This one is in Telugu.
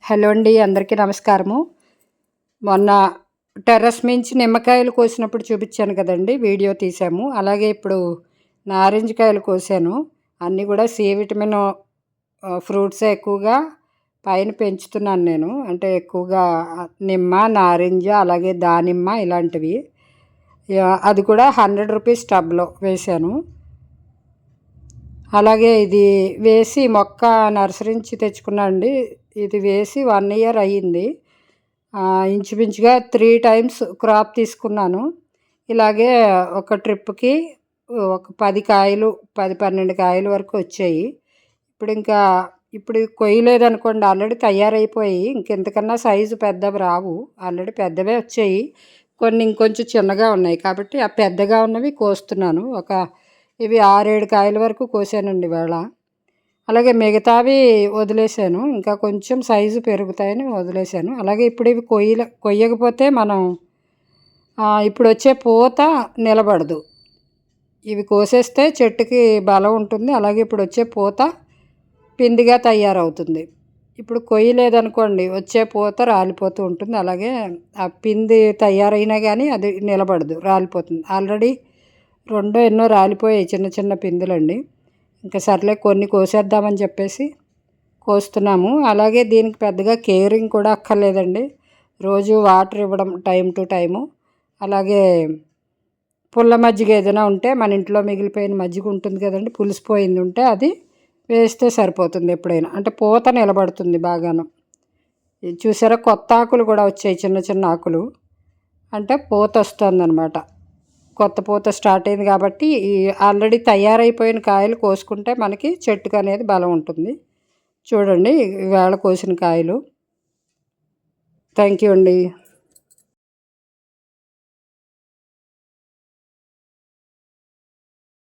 హలో అండి, అందరికీ నమస్కారము. మొన్న టెర్రస్ మించి నిమ్మకాయలు కోసినప్పుడు చూపించాను కదండి, వీడియో తీసాము. అలాగే ఇప్పుడు నారింజ కాయలు కోసాను. అన్నీ కూడా సి విటమిన్ ఫ్రూట్సే ఎక్కువగా పైన పెంచుతున్నాను నేను. అంటే ఎక్కువగా నిమ్మ, నారింజ, అలాగే దానిమ్మ ఇలాంటివి. అది కూడా 100 రూపీస్ టబ్లో వేశాను. అలాగే ఇది వేసి మొక్క నర్సరీ నుంచి తెచ్చుకున్నా అండి. ఇది వేసి 1 ఇయర్ అయ్యింది. ఇంచుమించుగా 3 టైమ్స్ క్రాప్ తీసుకున్నాను. ఇలాగే ఒక ట్రిప్కి ఒక 10 కాయలు 10-12 కాయల వరకు వచ్చాయి. ఇప్పుడు కొయ్యలేదనుకోండి, ఆల్రెడీ తయారైపోయి ఇంకెంతకన్నా సైజు పెద్దవి రావు. ఆల్రెడీ పెద్దవే వచ్చాయి. కొన్ని ఇంకొంచెం చిన్నగా ఉన్నాయి కాబట్టి ఆ పెద్దగా ఉన్నవి కోస్తున్నాను. ఇవి 6-7 కాయల వరకు కోసానండి ఇవాళ. అలాగే మిగతావి వదిలేసాను, ఇంకా కొంచెం సైజు పెరుగుతాయని వదిలేసాను. అలాగే ఇప్పుడు ఇవి కొయ్యకపోతే మనం ఇప్పుడు వచ్చే పూత నిలబడదు. ఇవి కోసేస్తే చెట్టుకి బలం ఉంటుంది. అలాగే ఇప్పుడు వచ్చే పూత పిందిగా తయారవుతుంది. ఇప్పుడు కొయ్యలేదనుకోండి, వచ్చే పూత రాలిపోతూ ఉంటుంది. అలాగే ఆ పిండి తయారైనా కానీ అది నిలబడదు, రాలిపోతుంది. ఆల్రెడీ ఎన్నో రాలిపోయాయి, చిన్న చిన్న పిందులండి. ఇంకా సర్లే కొన్ని కోసేద్దామని చెప్పేసి కోస్తున్నాము. అలాగే దీనికి పెద్దగా కేరింగ్ కూడా అక్కర్లేదండి. రోజు వాటర్ ఇవ్వడం టైం టు టైము. అలాగే పుల్ల మజ్జిగ ఏదైనా ఉంటే, మన ఇంట్లో మిగిలిపోయిన మజ్జిగ ఉంటుంది కదండి, పులిసిపోయింది ఉంటే అది వేస్తే సరిపోతుంది ఎప్పుడైనా. అంటే పూత నిలబడుతుంది బాగాను. ఇది చూసారా, కొత్త ఆకులు కూడా వచ్చాయి, చిన్న చిన్న ఆకులు. అంటే పూత వస్తుందన్నమాట. కొత్త పూత స్టార్ట్ అయింది కాబట్టి ఆల్రెడీ తయారైపోయిన కాయలు కోసుకుంటే మనకి చెట్టుకు అనేది బలం ఉంటుంది. చూడండి, ఈవేళ కోసిన కాయలు. థ్యాంక్ యూ అండి.